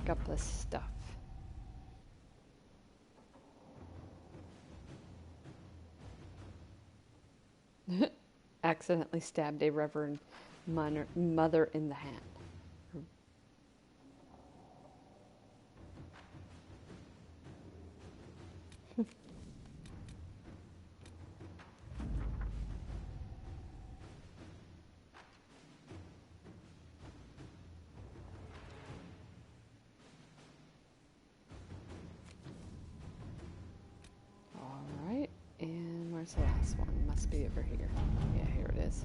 pick up this stuff. Accidentally stabbed a reverend mother in the hand. Alright, and where's the last one? Must be over here. Yeah, here it is.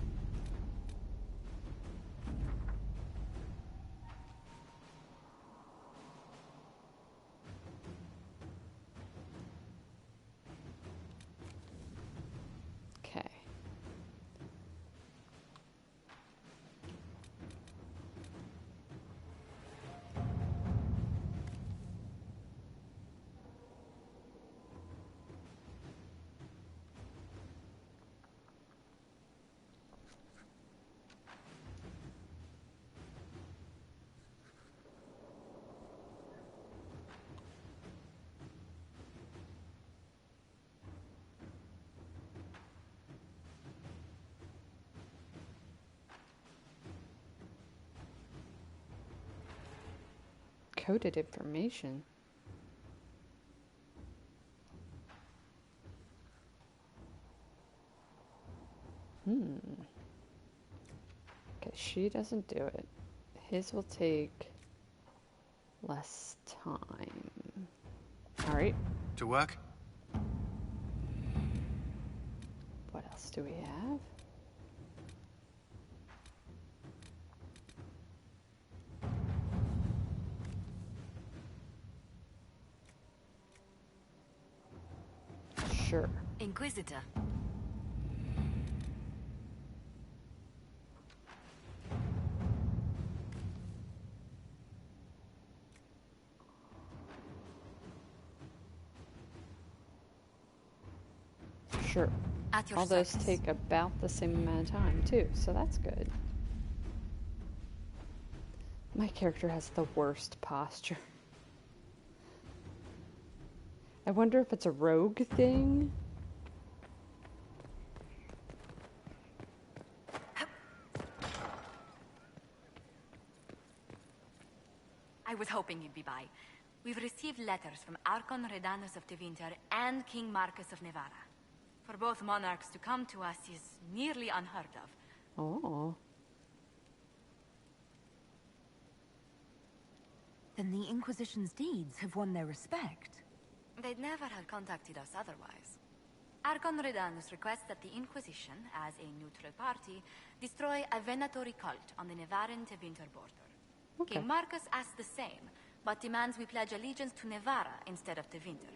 Okay. Coded information. Okay, she doesn't do it. His will take less time. Alright. To work? What else do we have? Sure. Inquisitor. Sure. All those service. take about the same amount of time, too, so that's good. My character has the worst posture. I wonder if it's a rogue thing? I was hoping you'd be by. We've received letters from Archon Redanus of Tevinter and King Marcus of Nevada. For both monarchs to come to us is nearly unheard of. Oh. Then the Inquisition's deeds have won their respect. They'd never have contacted us otherwise. Archon Redanus requests that the Inquisition, as a neutral party, destroy a Venatori cult on the Nevaran-Tevinter border. Okay. King Marcus asks the same, but demands we pledge allegiance to Nevara instead of Tevinter.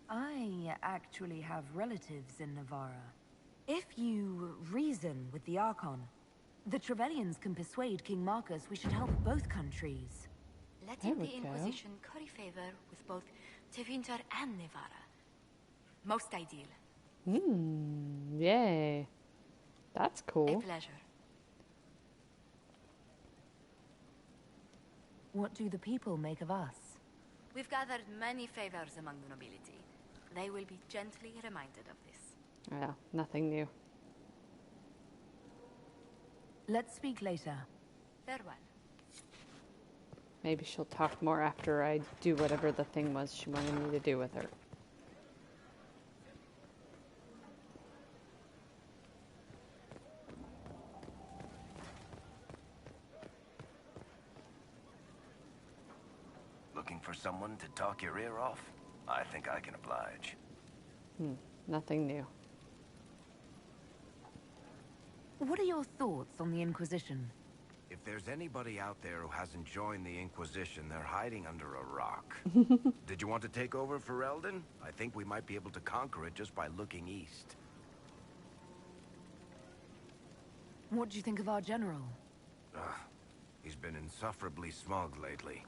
I actually have relatives in Navarra. If you reason with the Archon, the Trevellians can persuade King Marcus we should help both countries. Letting There the we go. Inquisition curry favor with both Tevinter and Nevara. Most ideal. Yay. That's A cool. pleasure. What do the people make of us? We've gathered many favors among the nobility. They will be gently reminded of this. Yeah, nothing new. Let's speak later. Farewell. Maybe she'll talk more after I do whatever the thing was she wanted me to do with her. Looking for someone to talk your ear off? I think I can oblige. Nothing new. What are your thoughts on the Inquisition? If there's anybody out there who hasn't joined the Inquisition, they're hiding under a rock. Did you want to take over for Eldon? I think we might be able to conquer it just by looking east. What do you think of our general? He's been insufferably smug lately.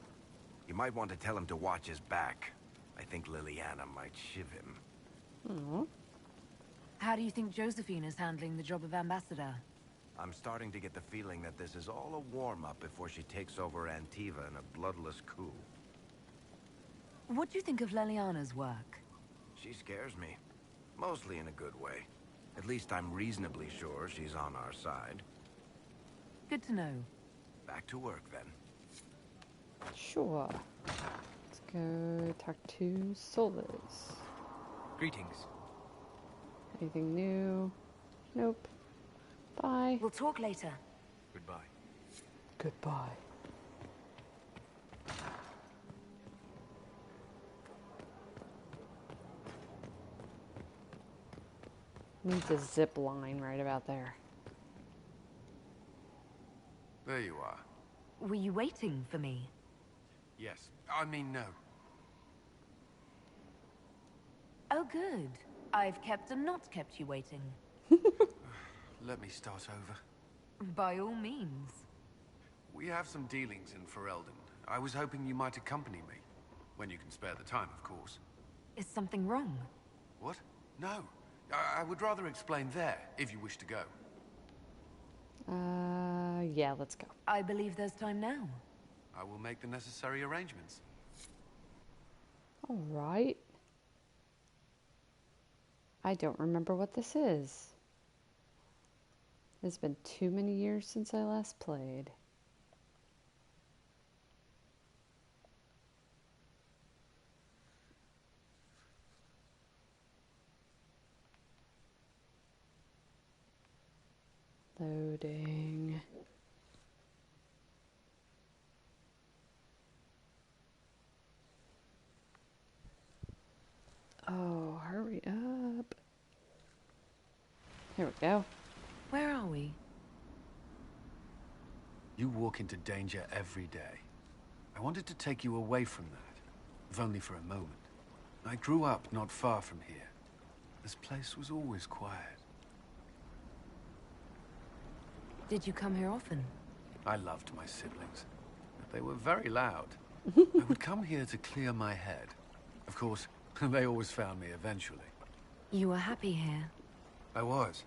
You might want to tell him to watch his back. I think Liliana might shiv him. How do you think Josephine is handling the job of ambassador? I'm starting to get the feeling that this is all a warm-up before she takes over Antiva in a bloodless coup. What do you think of Leliana's work? She scares me. Mostly in a good way. At least I'm reasonably sure she's on our side. Good to know. Back to work, then. Sure. Let's go talk to Solas. Greetings. Anything new? Nope. Bye. We'll talk later. Goodbye. Goodbye. Needs a zip line right about there. There you are. Were you waiting for me? Yes. I mean, no. Oh, good. I've kept and not kept you waiting. Let me start over. By all means. We have some dealings in Ferelden. I was hoping you might accompany me. When you can spare the time, of course. Is something wrong? What? No. I would rather explain there, if you wish to go. Yeah, let's go. I believe there's time now. I will make the necessary arrangements. All right. I don't remember what this is. It's been too many years since I last played. Loading. Oh, hurry up. Here we go. Where are we? You walk into danger every day. I wanted to take you away from that, if only for a moment. I grew up not far from here. This place was always quiet. Did you come here often? I loved my siblings, but they were very loud. I would come here to clear my head. Of course, they always found me eventually. You were happy here. I was.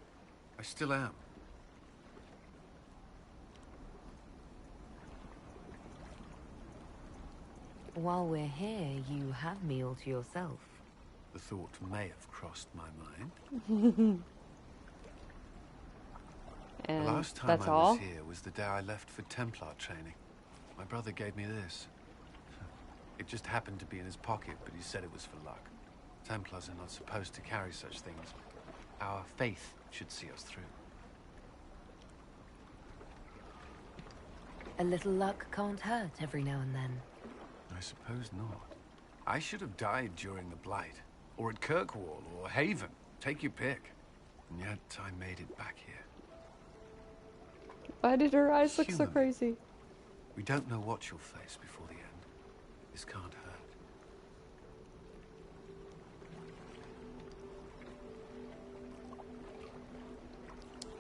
I still am. While we're here, you have me all to yourself. The thought may have crossed my mind. And The last time that's I all? was here was the day I left for Templar training. My brother gave me this. It just happened to be in his pocket, but he said it was for luck. Templars are not supposed to carry such things. Our faith should see us through. A little luck can't hurt every now and then. I suppose not. I should have died during the Blight, or at Kirkwall, or Haven. Take your pick. And yet I made it back here. Why did her eyes look so Human. crazy? We don't know what you'll face before the end. This can't hurt.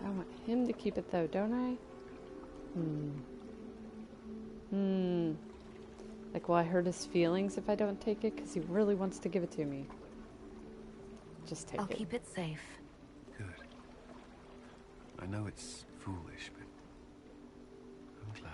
I want him to keep it though, don't I? Like, will I hurt his feelings if I don't take it? Because he really wants to give it to me. Just take I'll it. keep it safe. Good. I know it's foolish, but I'm glad.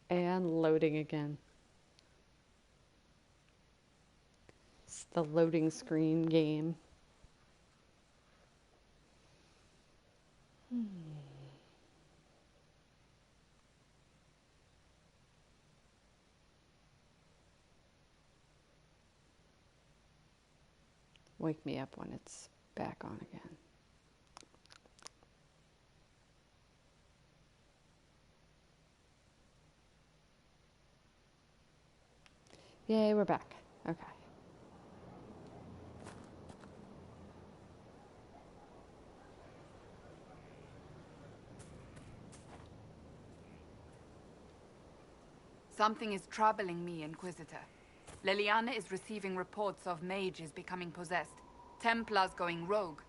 And loading again. It's the loading screen game. Wake me up when it's back on again. Yay, we're back. Okay. Something is troubling me, Inquisitor. Leliana is receiving reports of mages becoming possessed, Templars going rogue.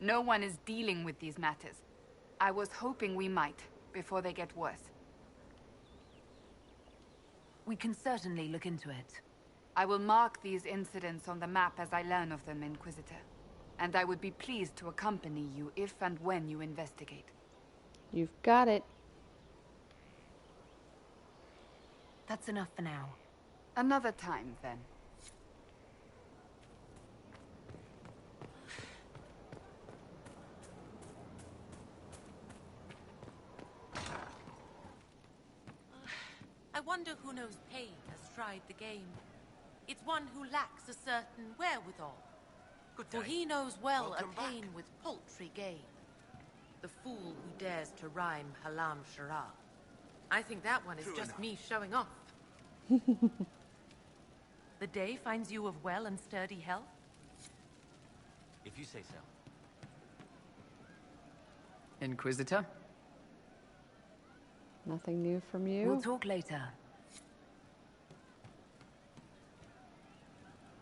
No one is dealing with these matters. I was hoping we might, before they get worse. We can certainly look into it. I will mark these incidents on the map as I learn of them, Inquisitor. And I would be pleased to accompany you if and when you investigate. You've got it. That's enough for now. Another time, then. I wonder who knows pain has tried the game. It's one who lacks a certain wherewithal. Good For day. he knows well Welcome a pain with paltry gain. The fool who dares to rhyme Halam Shara. I think that one is True just enough. me showing off. The day finds you of well and sturdy health? If you say so. Inquisitor? Nothing new from you? We'll talk later.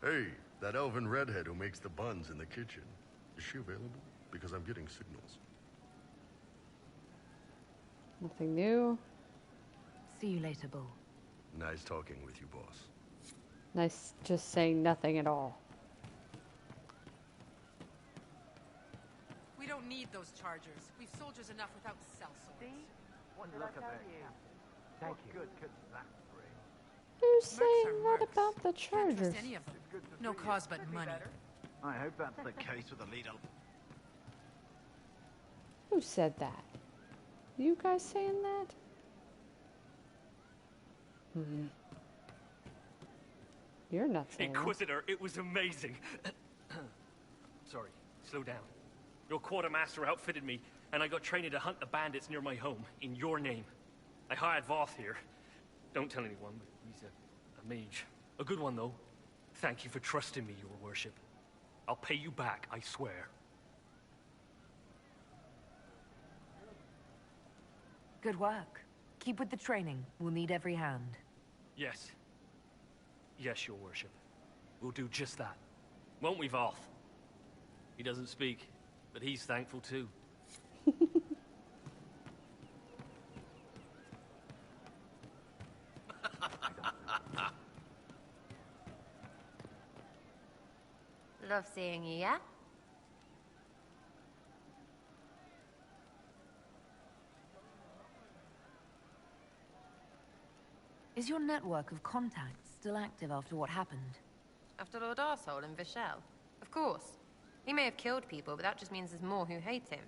Hey, that elven redhead who makes the buns in the kitchen. Is she available? Because I'm getting signals. Nothing new. See you later, Bull. Nice talking with you, boss. Nice just saying nothing at all. We don't need those chargers. We've soldiers enough without cell swords. Who's Mercs saying are what mercs. about the Can't trust Chargers? any of them. No cause but money. I hope that's the case with the leader. Who said that? You guys saying that? You're not saying that. Inquisitor, it was amazing. Sorry, slow down. Your quartermaster outfitted me, and I got trained to hunt the bandits near my home, in your name. I hired Voth here. Don't tell anyone, but he's a mage. A good one, though. Thank you for trusting me, your worship. I'll pay you back, I swear. Good work. Keep with the training. We'll need every hand. Yes. Yes, your worship. We'll do just that. Won't we, Voth? He doesn't speak, but he's thankful too. Love seeing you, yeah? Is your network of contacts still active after what happened? After Lord Arsehole and Vishal? Of course. He may have killed people, but that just means there's more who hate him.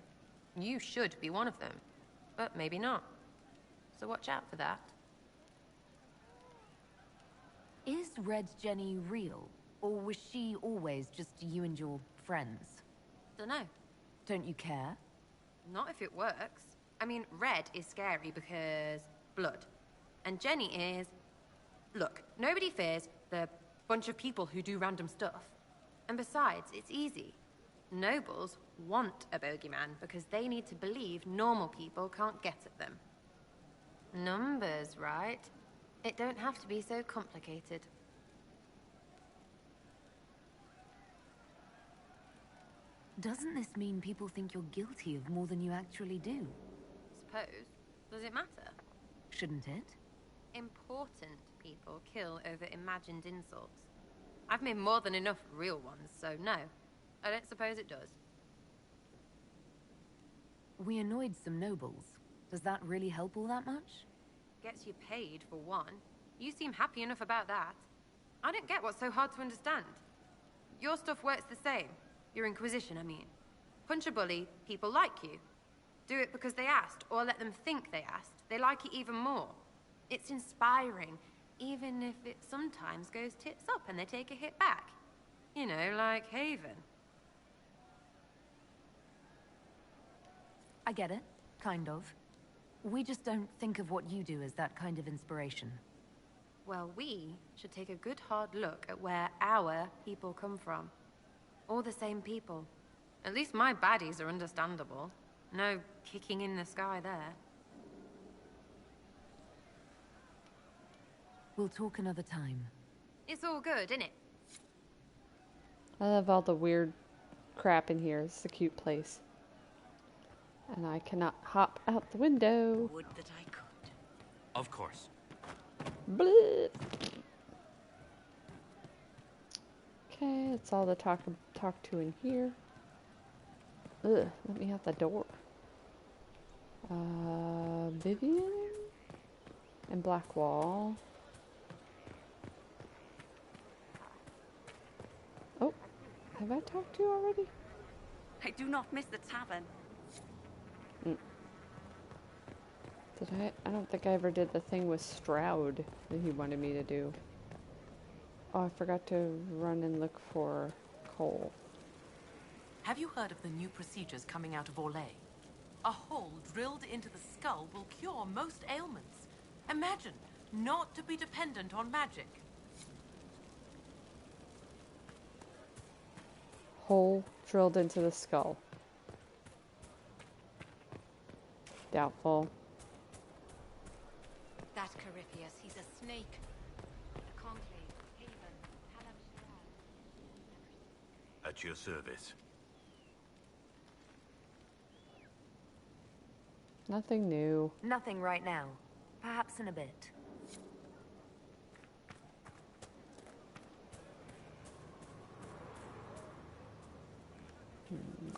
You should be one of them. But maybe not. So watch out for that. Is Red Jenny real? Or was she always just you and your friends? Dunno. Don't you care? Not if it works. I mean, Red is scary because... blood. And Jenny is... Look, nobody fears the bunch of people who do random stuff. And besides, it's easy. Nobles want a bogeyman because they need to believe normal people can't get at them. Numbers, right? It don't have to be so complicated. Doesn't this mean people think you're guilty of more than you actually do? Suppose. Does it matter? Shouldn't it? Important people kill over imagined insults. I've made more than enough real ones, so no. I don't suppose it does. We annoyed some nobles. Does that really help all that much? Gets you paid, for one. You seem happy enough about that. I don't get what's so hard to understand. Your stuff works the same. Your Inquisition, I mean. Punch a bully, people like you. Do it because they asked, or let them think they asked. They like it even more. It's inspiring, even if it sometimes goes tits up and they take a hit back. You know, like Haven. I get it. Kind of. We just don't think of what you do as that kind of inspiration. Well, we should take a good hard look at where our people come from. All the same people. At least my baddies are understandable. No kicking in the sky there. We'll talk another time. It's all good, innit? I love all the weird crap in here. It's a cute place. And I cannot hop out the window. Would that I could. Of course. Bleh. Okay, that's all the talk to in here. Ugh, let me out the door. Vivian? And Blackwall. Oh, have I talked to you already? I do not miss the tavern. Did I? I don't think I ever did the thing with Stroud that he wanted me to do. Oh, I forgot to run and look for Cole. Have you heard of the new procedures coming out of Orlais? A hole drilled into the skull will cure most ailments. Imagine not to be dependent on magic. Hole drilled into the skull. Doubtful. That Corypheus, he's a snake. Conclave, Haven, Halam Shiraz. At your service. Nothing new. Nothing right now. Perhaps in a bit.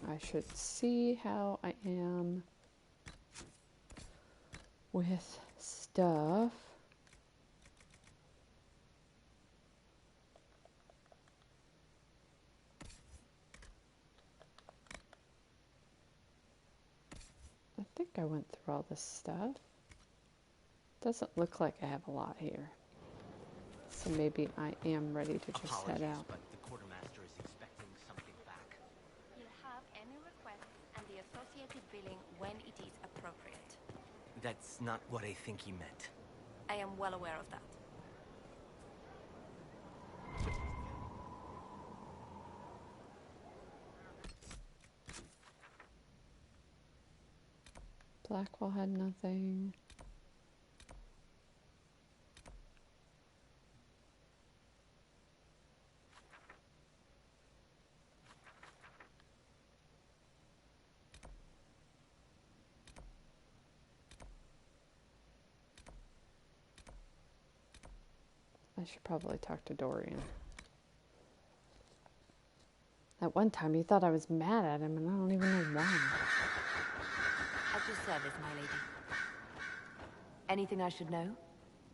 I should see how I am with stuff. I think I went through all this stuff. Doesn't look like I have a lot here. So maybe I am ready to just head out. But the quartermaster is expecting something back. He'll have any requests and the associated billing when it is appropriate. That's not what I think he meant. I am well aware of that. Blackwall had nothing. I should probably talk to Dorian. At one time, he thought I was mad at him, and I don't even know why. At your service, my lady. Anything I should know?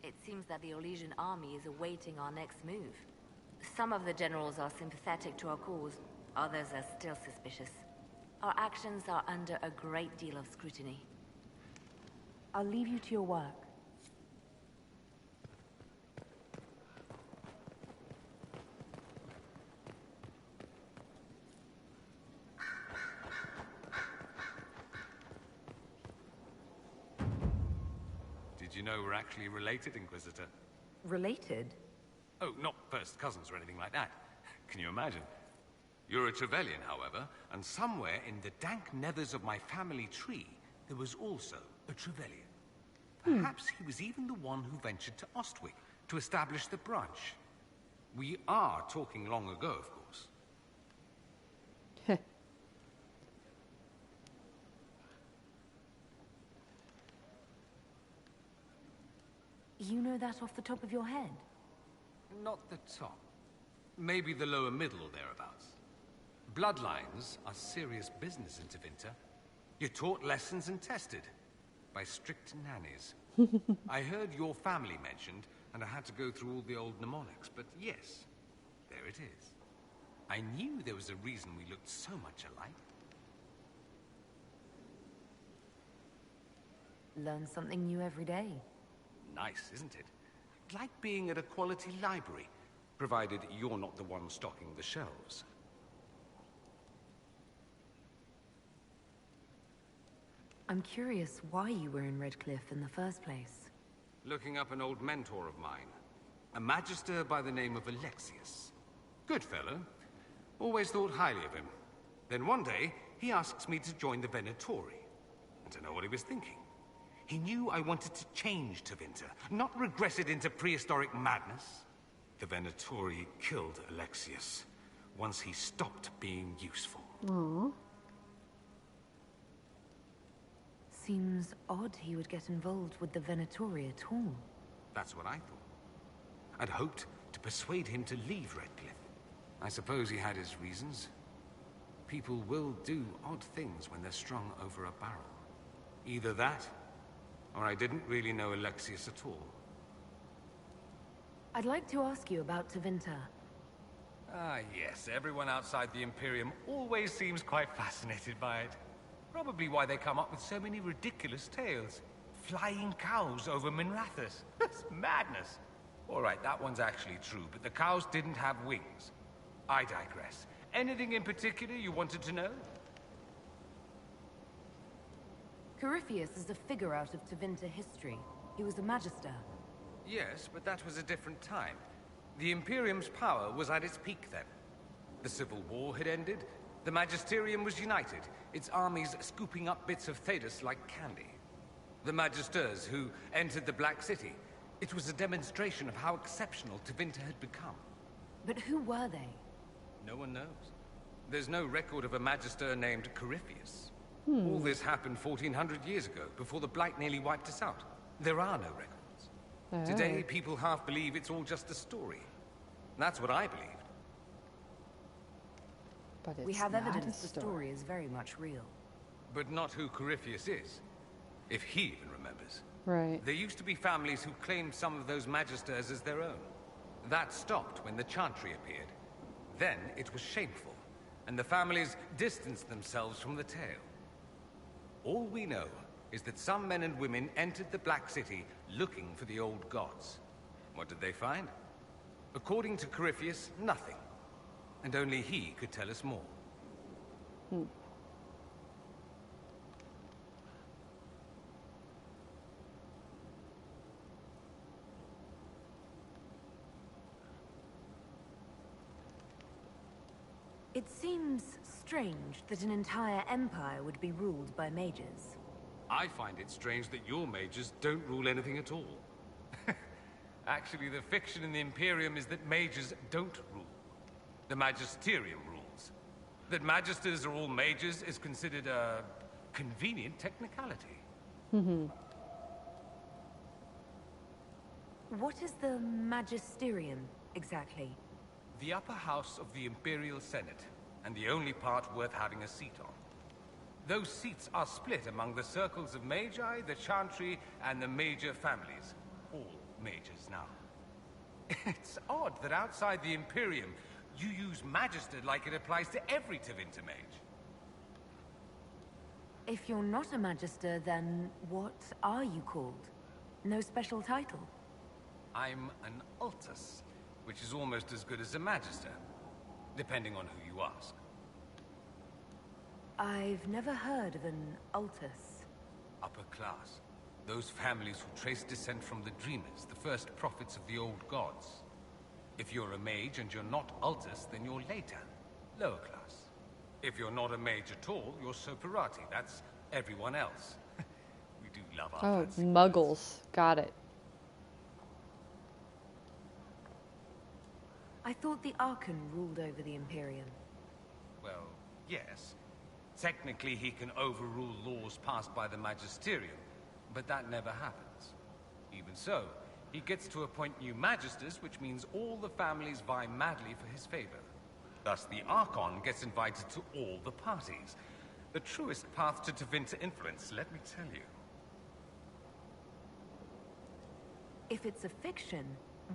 It seems that the Orlesian army is awaiting our next move. Some of the generals are sympathetic to our cause, others are still suspicious. Our actions are under a great deal of scrutiny. I'll leave you to your work. Did you know we're actually related, Inquisitor? Related? Oh, not first cousins or anything like that. Can you imagine? You're a Trevelyan, however, and somewhere in the dank nethers of my family tree, there was also a Trevelyan. Perhaps he was even the one who ventured to Ostwick to establish the branch. We are talking long ago, of course. You know that off the top of your head? Not the top. Maybe the lower middle or thereabouts. Bloodlines are serious business in Tevinter. You're taught lessons and tested by strict nannies. I heard your family mentioned, and I had to go through all the old mnemonics, but yes, there it is. I knew there was a reason we looked so much alike. Learn something new every day. Nice, isn't it? Like being at a quality library, provided you're not the one stocking the shelves. I'm curious why you were in Redcliffe in the first place. Looking up an old mentor of mine, a magister by the name of Alexius. Good fellow. Always thought highly of him. Then one day, he asks me to join the Venatori. And to know what he was thinking. He knew I wanted to change Tevinter, not regress it into prehistoric madness. The Venatori killed Alexius once he stopped being useful. Aww. Seems odd he would get involved with the Venatori at all. That's what I thought. I'd hoped to persuade him to leave Redcliffe. I suppose he had his reasons. People will do odd things when they're strung over a barrel. Either that, or I didn't really know Alexius at all. I'd like to ask you about Tevinter. Ah, yes. Everyone outside the Imperium always seems quite fascinated by it. Probably why they come up with so many ridiculous tales. Flying cows over Minrathous. That's madness. All right, that one's actually true, but the cows didn't have wings. I digress. Anything in particular you wanted to know? Corypheus is a figure out of Tevinter history. He was a magister. Yes, but that was a different time. The Imperium's power was at its peak then. The Civil War had ended. The Magisterium was united, its armies scooping up bits of Thedas like candy. The Magisters who entered the Black City. It was a demonstration of how exceptional Tevinter had become. But who were they? No one knows. There's no record of a Magister named Corypheus. All this happened 1400 years ago, before the Blight nearly wiped us out. There are no records. Today, people half believe it's all just a story. That's what I believed. But we have evidence the story is very much real. But not who Corypheus is, if he even remembers. Right. There used to be families who claimed some of those Magisters as their own. That stopped when the Chantry appeared. Then it was shameful, and the families distanced themselves from the tale. All we know is that some men and women entered the Black City looking for the old gods. What did they find? According to Corypheus, nothing. And only he could tell us more. It seems strange that an entire empire would be ruled by mages. I find it strange that your mages don't rule anything at all. Actually, the fiction in the Imperium is that mages don't rule. The Magisterium rules. That Magisters are all mages is considered a convenient technicality. What is the Magisterium, exactly? The upper house of the Imperial Senate, and the only part worth having a seat on. Those seats are split among the circles of Magi, the Chantry, and the major families. All mages now. It's odd that outside the Imperium, you use Magister like it applies to every Tevinter mage. If you're not a Magister, then what are you called? No special title? I'm an Altus, which is almost as good as a Magister, depending on who you ask. I've never heard of an Altus. Upper class. Those families who trace descent from the Dreamers, the first prophets of the old gods. If you're a mage and you're not Altus, then you're later. Lower class. If you're not a mage at all, you're Soperati. That's everyone else. We do love our fancy Muggles. Got it. I thought the Archon ruled over the Imperium. Well, yes. Technically, he can overrule laws passed by the Magisterium, but that never happens. Even so, he gets to appoint new Magisters, which means all the families vie madly for his favor. Thus, the Archon gets invited to all the parties. The truest path to Tevinter influence, let me tell you. If it's a fiction,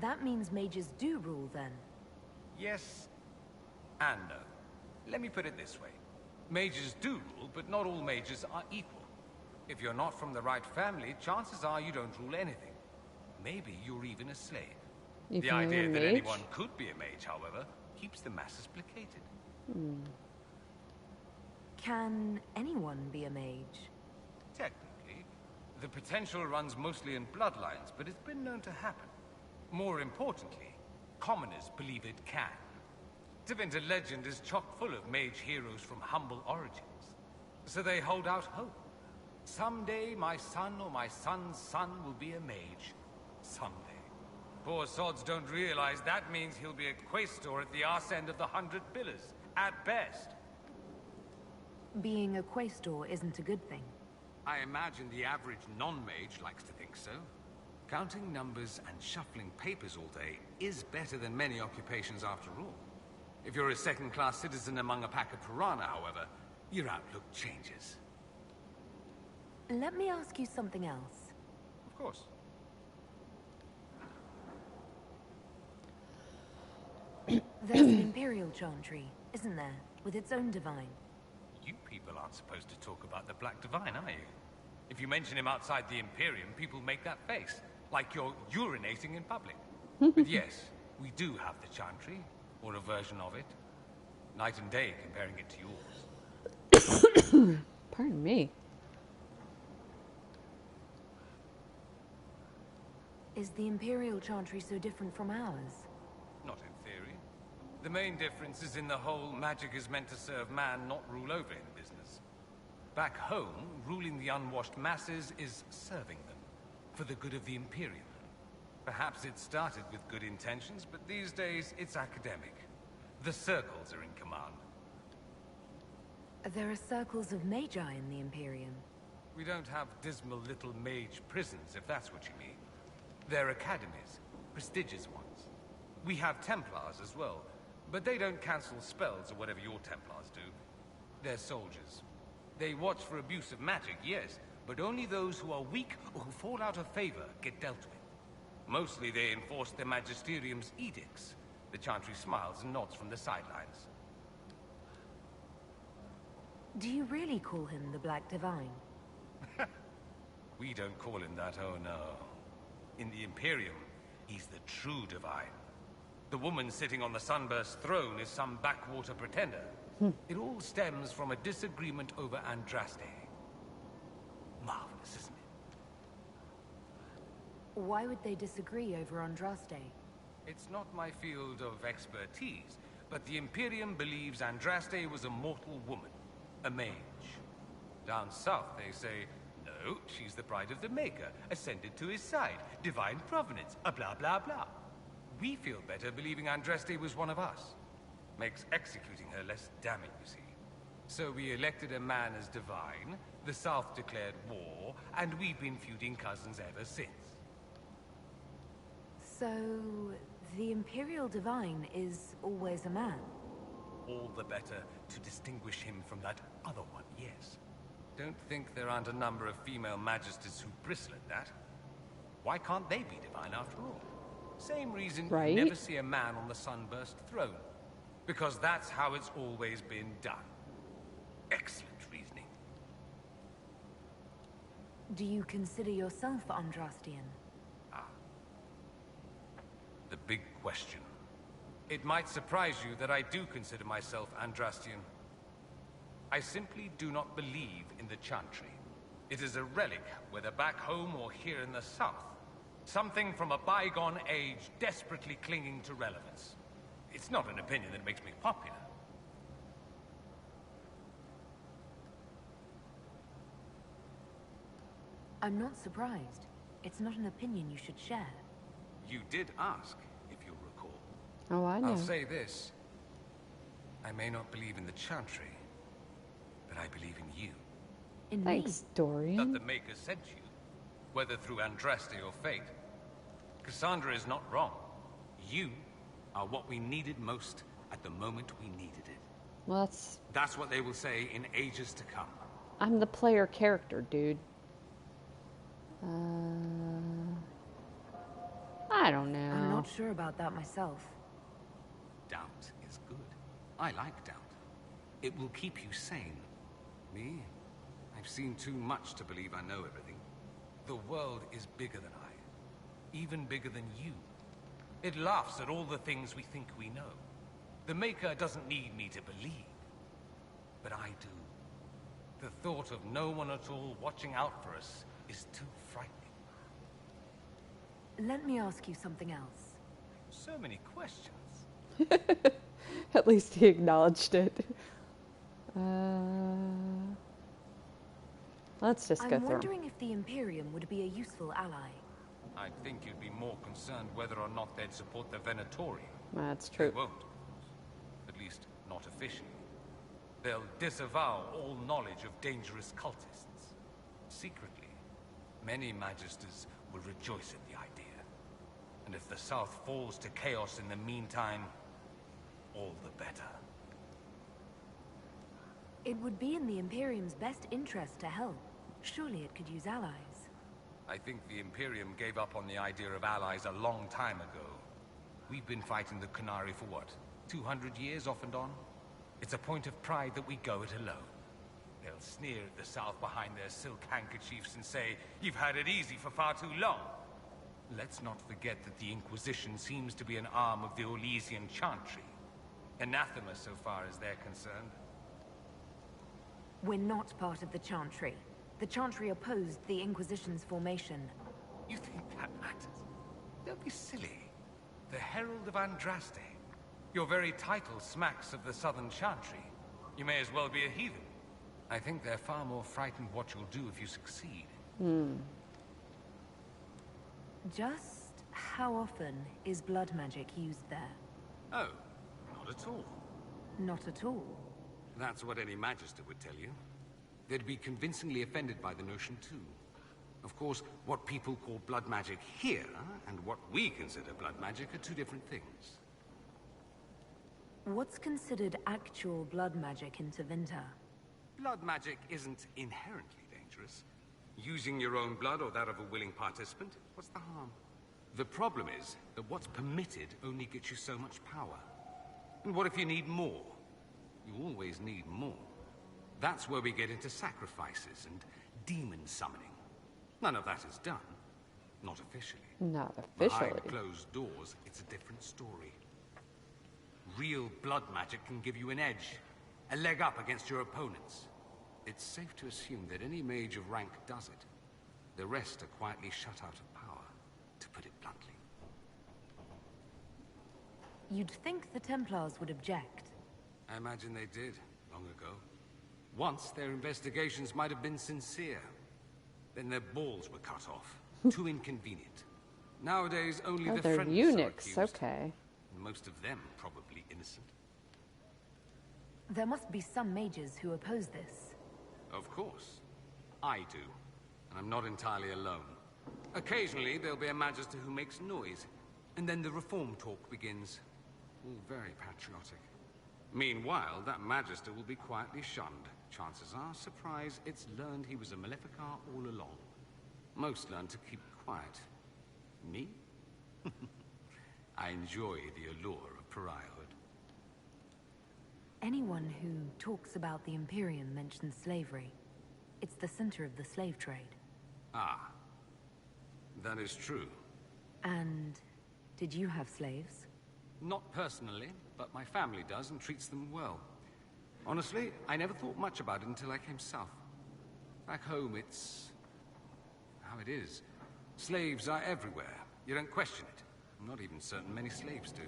that means mages do rule then. Yes and no. Let me put it this way. Mages do rule, but not all mages are equal. If you're not from the right family, chances are you don't rule anything. Maybe you're even a slave. The idea that anyone could be a mage, however, keeps the masses placated. Can anyone be a mage? Technically. The potential runs mostly in bloodlines, but it's been known to happen. More importantly, commoners believe it can. Tevinter legend is chock full of mage heroes from humble origins. So they hold out hope. Someday my son or my son's son will be a mage. Someday. Poor sods don't realize that means he'll be a quaestor at the arse end of the 100 Pillars, at best. Being a Quaestor isn't a good thing. I imagine the average non-mage likes to think so. Counting numbers and shuffling papers all day is better than many occupations after all. If you're a second-class citizen among a pack of piranha, however, your outlook changes. Let me ask you something else. Of course. There's an Imperial Chantry, isn't there? With its own divine. You people aren't supposed to talk about the Black Divine, are you? If you mention him outside the Imperium, people make that face, like you're urinating in public. But yes, we do have the Chantry, or a version of it. Night and day comparing it to yours. Pardon me. Is the Imperial Chantry so different from ours? Not in theory. The main difference is in the whole magic is meant to serve man, not rule over him business. Back home, ruling the unwashed masses is serving them, for the good of the Imperium. Perhaps it started with good intentions, but these days it's academic. The circles are in command. There are circles of magi in the Imperium. We don't have dismal little mage prisons, if that's what you mean. They're academies, prestigious ones. We have Templars as well, but they don't cancel spells or whatever your Templars do. They're soldiers. They watch for abuse of magic, yes, but only those who are weak or who fall out of favor get dealt with. Mostly they enforce the Magisterium's edicts. The Chantry smiles and nods from the sidelines. Do you really call him the Black Divine? We don't call him that, oh no. In the Imperium, he's the true divine. The woman sitting on the Sunburst throne is some backwater pretender. It all stems from a disagreement over Andraste. Marvelous, isn't it? Why would they disagree over Andraste? It's not my field of expertise, but the Imperium believes Andraste was a mortal woman, a mage. Down south, they say, no, she's the bride of the Maker, ascended to his side, divine provenance, a blah blah blah. We feel better believing Andraste was one of us. Makes executing her less damning, you see. So we elected a man as divine, the South declared war, and we've been feuding cousins ever since. So, the Imperial Divine is always a man? All the better to distinguish him from that other one, yes. Don't think there aren't a number of female magisters who bristle at that. Why can't they be divine after all? Same reason you never see a man on the Sunburst throne. Because that's how it's always been done. Excellent reasoning. Do you consider yourself Andrastian? The big question. It might surprise you that I do consider myself Andrastian. I simply do not believe in the Chantry. It is a relic, whether back home or here in the south. Something from a bygone age desperately clinging to relevance. It's not an opinion that makes me popular. I'm not surprised. It's not an opinion you should share. You did ask, if you'll recall. Oh, I know. I'll say this. I may not believe in the Chantry, but I believe in you. In Thanks, me? Dorian. That the Maker sent you, whether through Andraste or fate. Cassandra is not wrong. You are what we needed most at the moment we needed it. Well, that's what they will say in ages to come. I'm the player character, dude. I don't know. I'm not sure about that myself. Doubt is good. I like doubt. It will keep you sane. Me? I've seen too much to believe I know everything. The world is bigger than I. Even bigger than you. It laughs at all the things we think we know. The Maker doesn't need me to believe. But I do. The thought of no one at all watching out for us is too frightening. Let me ask you something else. So many questions. At least he acknowledged it. Let's just go through I'm 'em. wondering if the Imperium would be a useful ally. I think you'd be more concerned whether or not they'd support the Venatori. That's true. They won't. At least, not officially. They'll disavow all knowledge of dangerous cultists. Secretly, many Magisters will rejoice at the idea. And if the South falls to chaos in the meantime, all the better. It would be in the Imperium's best interest to help. Surely it could use allies. I think the Imperium gave up on the idea of allies a long time ago. We've been fighting the Qunari for what, 200 years off and on? It's a point of pride that we go it alone. They'll sneer at the South behind their silk handkerchiefs and say, "You've had it easy for far too long." Let's not forget that the Inquisition seems to be an arm of the Orlesian Chantry. Anathema so far as they're concerned. We're not part of the Chantry. The Chantry opposed the Inquisition's formation. You think that matters? Don't be silly. The Herald of Andraste. Your very title smacks of the Southern Chantry. You may as well be a heathen. I think they're far more frightened what you'll do if you succeed. Just how often is blood magic used there? Oh, not at all. Not at all. That's what any Magister would tell you. They'd be convincingly offended by the notion, too. Of course, what people call blood magic here, and what we consider blood magic, are two different things. What's considered actual blood magic in Tevinter? Blood magic isn't inherently dangerous. Using your own blood or that of a willing participant, what's the harm? The problem is that what's permitted only gets you so much power. And what if you need more? You always need more. That's where we get into sacrifices and demon summoning. None of that is done. Not officially. Not officially. Behind closed doors, it's a different story. Real blood magic can give you an edge, a leg up against your opponents. It's safe to assume that any mage of rank does it. The rest are quietly shut out of power, to put it bluntly. You'd think the Templars would object. I imagine they did, long ago. Once, their investigations might have been sincere. Then their balls were cut off. Too inconvenient. Nowadays, only the they're friendless eunuchs, are accused. okay. And most of them probably innocent. There must be some mages who oppose this. Of course. I do. And I'm not entirely alone. Occasionally, there'll be a Magister who makes noise. And then the reform talk begins. All very patriotic. Meanwhile, that Magister will be quietly shunned. Chances are, surprise, it's learned he was a Maleficar all along. Most learn to keep quiet. Me? I enjoy the allure of pariahhood. Anyone who talks about the Imperium mentions slavery. It's the center of the slave trade. Ah. That is true. And did you have slaves? Not personally, but my family does and treats them well. Honestly, I never thought much about it until I came south. Back home, it's how it is. Slaves are everywhere. You don't question it. I'm not even certain many slaves do.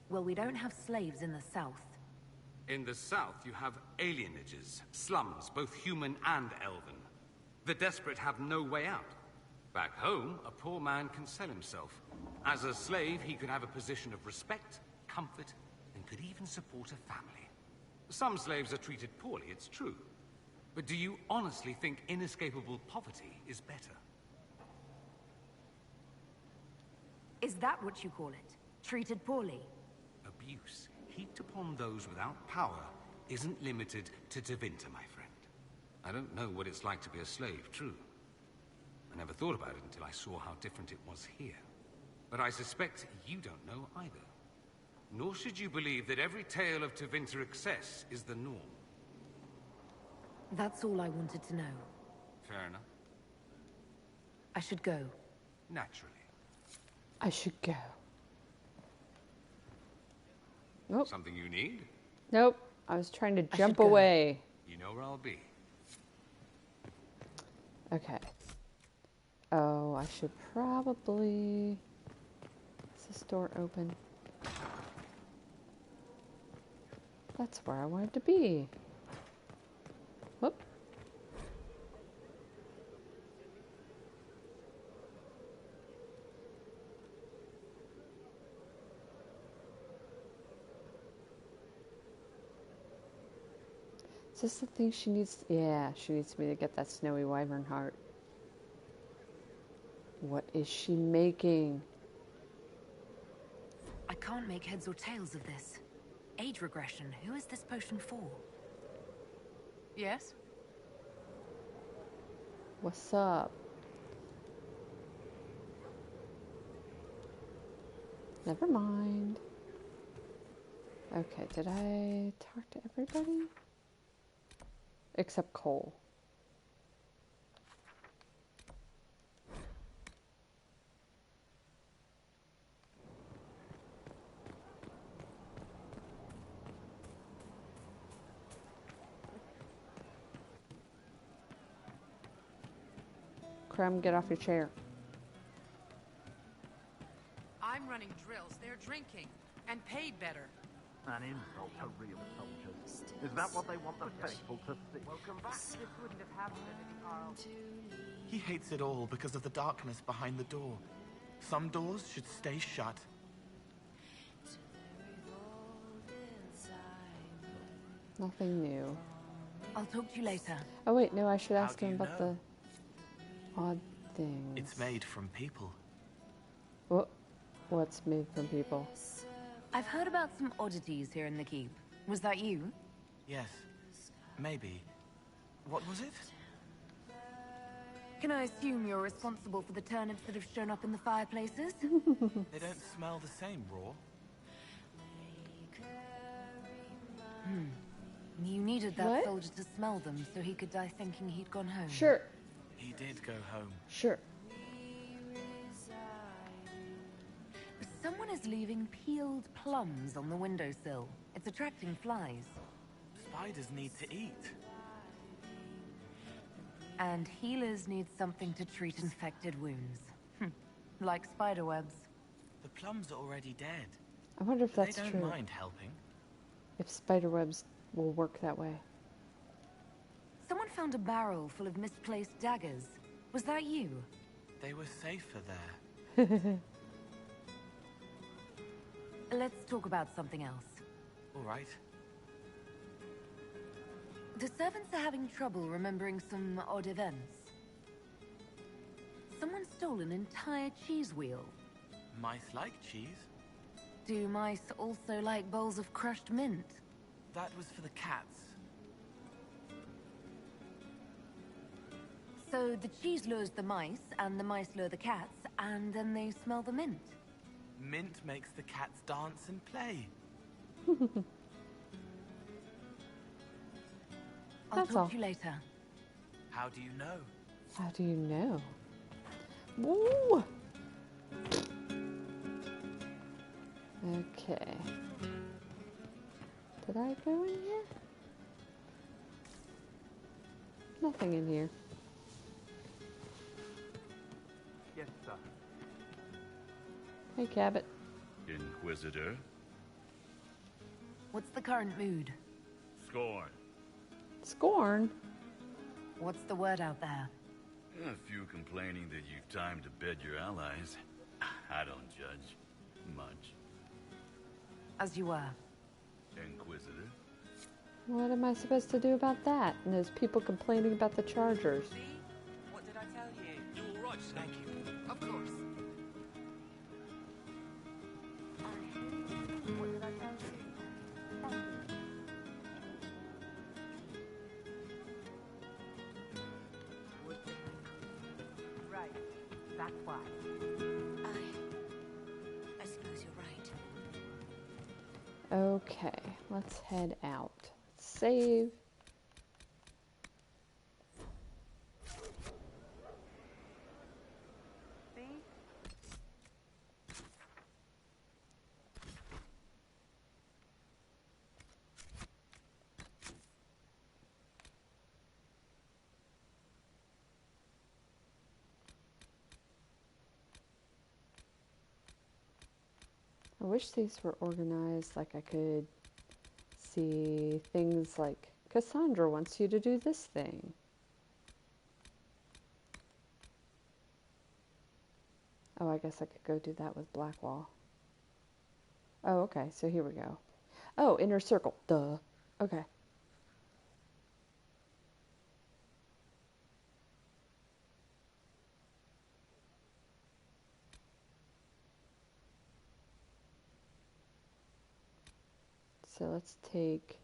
Well, we don't have slaves in the south. In the south, you have alienages, slums, both human and elven. The desperate have no way out. Back home, a poor man can sell himself. As a slave, he could have a position of respect, comfort, and could even support a family. Some slaves are treated poorly, it's true. But do you honestly think inescapable poverty is better? Is that what you call it? Treated poorly? Abuse heaped upon those without power isn't limited to Tevinter, my friend. I don't know what it's like to be a slave, true. I never thought about it until I saw how different it was here. But I suspect you don't know either. Nor should you believe that every tale of Tevinter excess is the norm. That's all I wanted to know. Fair enough. I should go. Naturally. I should go. Nope. Something you need? Nope. I was trying to jump away. You know where I'll be. Okay. Oh, I should probably... Is this door open? That's where I wanted to be. Whoop. Is this the thing she needs? Yeah, she needs me to get that snowy wyvern heart. What is she making? I can't make heads or tails of this. Age regression. Who is this potion for? Yes? What's up? Never mind. Okay, did I talk to everybody? Except Cole. Crumb, get off your chair. I'm running drills. They're drinking. And paid better. An insult to real soldiers. Is that what they want the faithful to see? Welcome back. This wouldn't have happened if Carl... He hates it all because of the darkness behind the door. Some doors should stay shut. Nothing new. I'll talk to you later. Oh wait, no, I should ask do him you about know? the odd things. It's made from people. What's made from people? I've heard about some oddities here in the keep. Was that you? Yes. Maybe. What was it? Can I assume you're responsible for the turnips that have shown up in the fireplaces? They don't smell the same, raw. You needed that What? soldier to smell them so he could die thinking he'd gone home. Sure. He did go home. Sure. Someone is leaving peeled plums on the windowsill. It's attracting flies. Spiders need to eat. And healers need something to treat infected wounds. Like spider webs. The plums are already dead. I wonder if that's they don't true. mind helping. If spiderwebs will work that way. Someone found a barrel full of misplaced daggers. Was that you? They were safer there. Let's talk about something else. All right. The servants are having trouble remembering some odd events. Someone stole an entire cheese wheel. Mice like cheese. Do mice also like bowls of crushed mint? That was for the cats. So the cheese lures the mice, and the mice lure the cats, and then they smell the mint. Mint makes the cats dance and play. I'll talk to you later. How do you know? How do you know? Woo! Okay. Did I go in here? Nothing in here. Yes, sir. Hey, Cabot. Inquisitor? What's the current mood? Scorn. Scorn? What's the word out there? A few complaining that you've time to bed your allies. I don't judge. Much. As you were. Inquisitor? What am I supposed to do about that? And there's people complaining about the Chargers. What did I tell you? You're all right, thank you. Of course. What did I tell you? Right. That's why. I suppose you're right. Okay, let's head out. Save. See? I wish these were organized, like I could see things like Cassandra wants you to do this thing. Oh, I guess I could go do that with Blackwall. Oh, okay, so here we go. Oh, inner circle, duh. Okay. So let's take...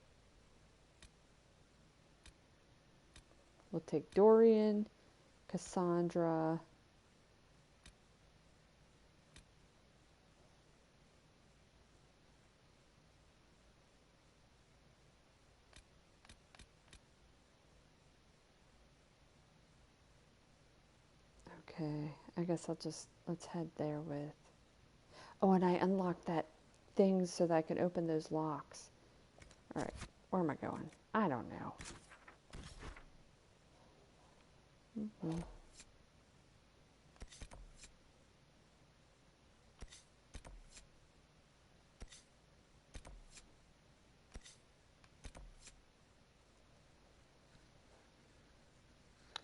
We'll take Dorian, Cassandra... Okay, I guess let's head there with... Oh, and I unlocked that thing so that I could open those locks. Alright, where am I going? I don't know.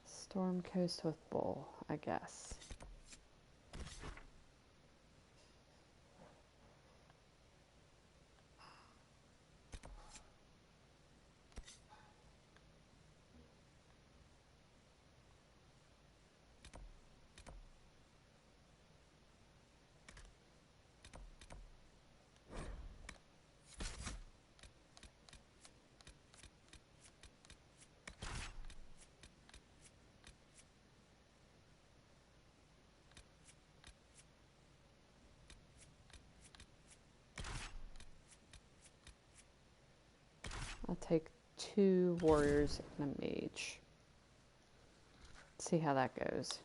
Storm Coast with Bull, I guess. I'll take 2 warriors and a mage. See how that goes.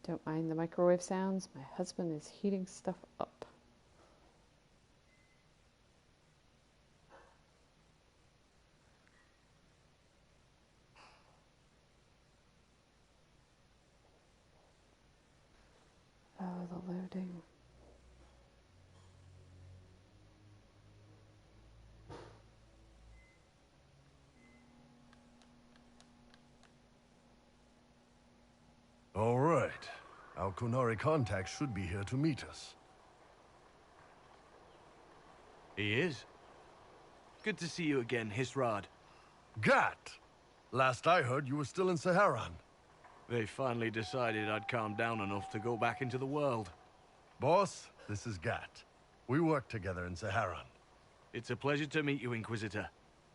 Don't mind the microwave sounds. My husband is heating stuff up. Oh, the loading. All right. Our Kunari contact should be here to meet us. He is. Good to see you again, Hisrad. Gat! Last I heard, you were still in Saharan. They finally decided I'd calmed down enough to go back into the world. Boss, this is Gat. We work together in Saharan. It's a pleasure to meet you, Inquisitor.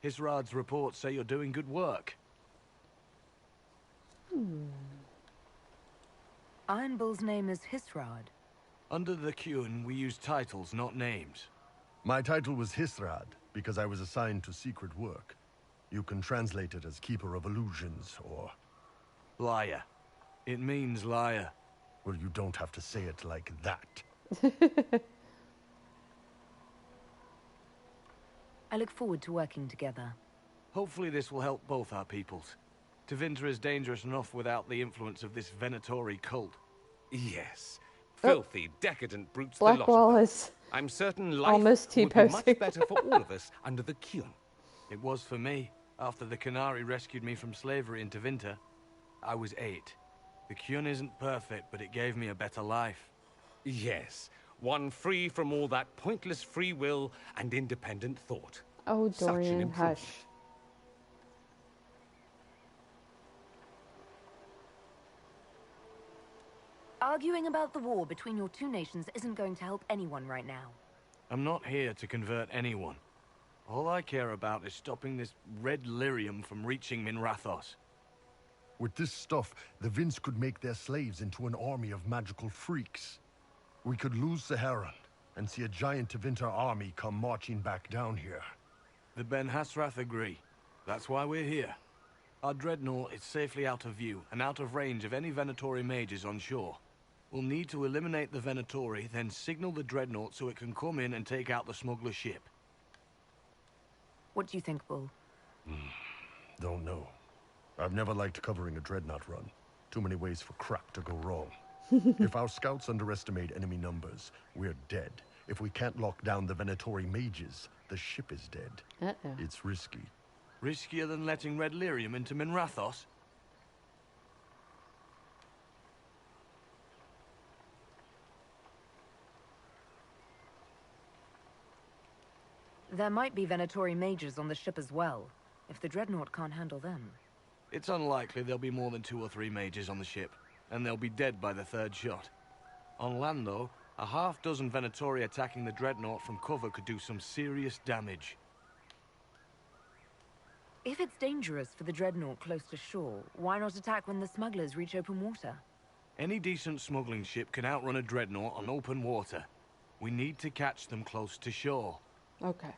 Hisrad's reports say you're doing good work. Iron Bull's name is Hisrad. Under the Qun, we use titles, not names. My title was Hisrad, because I was assigned to secret work. You can translate it as Keeper of Illusions, or... Liar. It means liar. Well, you don't have to say it like that. I look forward to working together. Hopefully this will help both our peoples. Tevinter is dangerous enough without the influence of this Venatori cult. Yes. Filthy, decadent brutes. Blackwall is I'm certain life almost would be much T-posting. better for all of us under the Qun. It was for me. After the Qunari rescued me from slavery in Tevinter, I was 8. The Qun isn't perfect, but it gave me a better life. Yes. One free from all that pointless free will and independent thought. Oh, Such an Dorian, improvement. hush. Arguing about the war between your 2 nations isn't going to help anyone right now. I'm not here to convert anyone. All I care about is stopping this red lyrium from reaching Minrathos. With this stuff, the Vince could make their slaves into an army of magical freaks. We could lose Saharan, and see a giant Tevinter army come marching back down here. The Ben Hasrath agree. That's why we're here. Our dreadnought is safely out of view, and out of range of any Venatori mages on shore. We'll need to eliminate the Venatori, then signal the dreadnought so it can come in and take out the smuggler ship. What do you think, Bull? Don't know. I've never liked covering a dreadnought run. Too many ways for crap to go wrong. If our scouts underestimate enemy numbers, we're dead. If we can't lock down the Venatori mages, the ship is dead. Uh-oh. It's risky. Riskier than letting red lyrium into Minrathos? There might be Venatori mages on the ship as well, if the Dreadnought can't handle them. It's unlikely there'll be more than 2 or 3 mages on the ship, and they'll be dead by the 3rd shot. On land, though, a half-dozen Venatori attacking the Dreadnought from cover could do some serious damage. If it's dangerous for the Dreadnought close to shore, why not attack when the smugglers reach open water? Any decent smuggling ship can outrun a Dreadnought on open water. We need to catch them close to shore. Okay.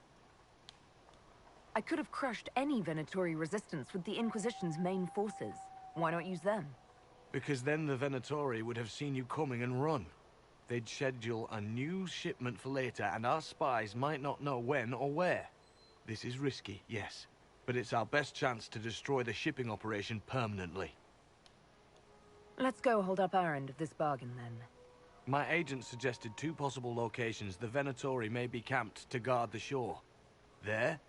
I could have crushed any Venatori resistance with the Inquisition's main forces. Why not use them? Because then the Venatori would have seen you coming and run. They'd schedule a new shipment for later, and our spies might not know when or where. This is risky, yes, but it's our best chance to destroy the shipping operation permanently. Let's go hold up our end of this bargain, then. My agent suggested 2 possible locations the Venatori may be camped to guard the shore. There,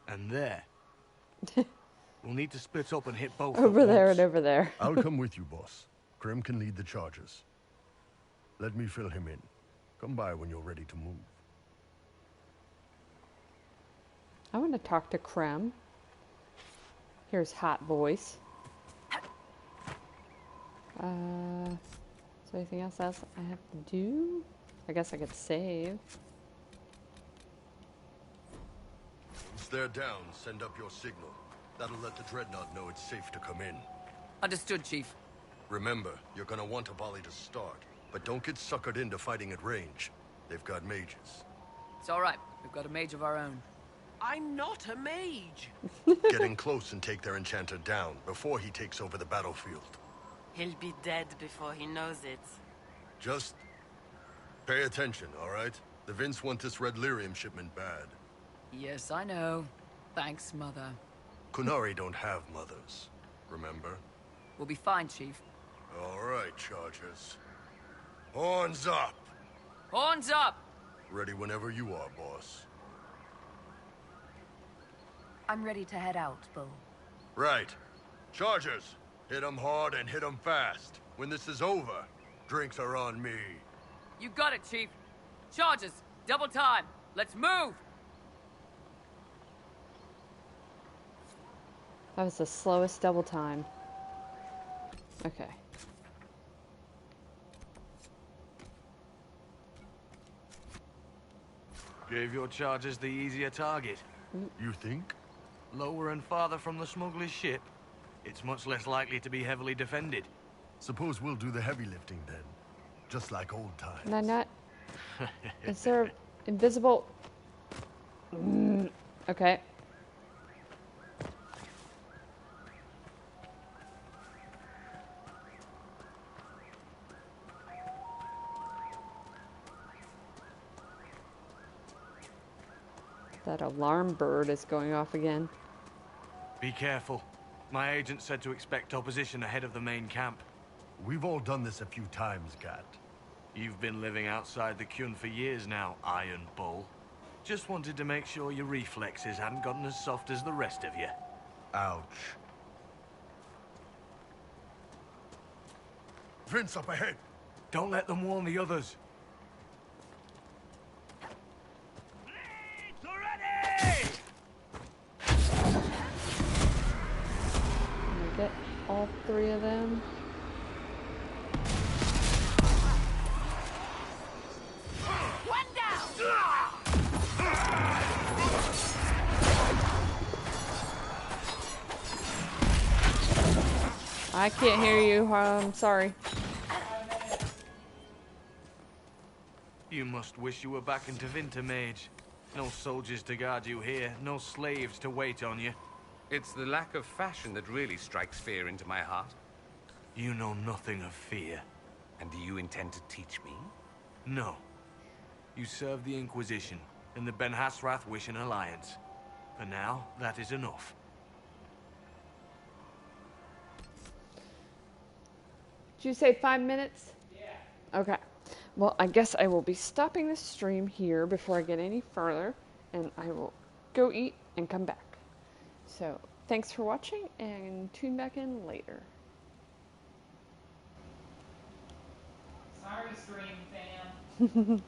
and there. We'll need to split up and hit both Over at there once. and over there. I'll come with you, boss. Krim can lead the charges. Let me fill him in. Come by when you're ready to move. I want to talk to Krem. Here's hot voice. Is there anything else I have to do? I guess I could save. Once they're down, send up your signal. That'll let the Dreadnought know it's safe to come in. Understood, Chief. Remember, you're gonna want a volley to start, but don't get suckered into fighting at range. They've got mages. It's all right. We've got a mage of our own. I'm not a mage. Get in close and take their enchanter down before he takes over the battlefield. He'll be dead before he knows it. Just pay attention, all right? The Vince want this red lyrium shipment bad. Yes, I know. Thanks, Mother. Kunari don't have mothers, remember? We'll be fine, Chief. All right, Chargers. Horns up! Horns up! Ready whenever you are, boss. I'm ready to head out, Bull. Right. Chargers, hit 'em hard and hit 'em fast. When this is over, drinks are on me. You got it, Chief. Charges, double time. Let's move! That was the slowest double time. Okay. Gave your charges the easier target. You think? Lower and farther from the smuggler's ship, it's much less likely to be heavily defended. Suppose we'll do the heavy lifting then. Just like old times. Can I not? Is there invisible? Okay. That alarm bird is going off again. Be careful. My agent said to expect opposition ahead of the main camp. We've all done this a few times, Gat. You've been living outside the Kyun for years now, Iron Bull. Just wanted to make sure your reflexes hadn't gotten as soft as the rest of you. Ouch. Vince, up ahead! Don't let them warn the others. Get all 3 of them. One down! I can't hear you. I'm sorry. You must wish you were back in Tevinter, Mage. No soldiers to guard you here, no slaves to wait on you. It's the lack of fashion that really strikes fear into my heart. You know nothing of fear. And do you intend to teach me? No. You serve the Inquisition, and the Ben Hasrath wish an alliance. For now, that is enough. Did you say 5 minutes? Yeah. Okay. Well, I guess I will be stopping the stream here before I get any further, and I will go eat and come back. So, thanks for watching, and tune back in later. Sorry, stream fam.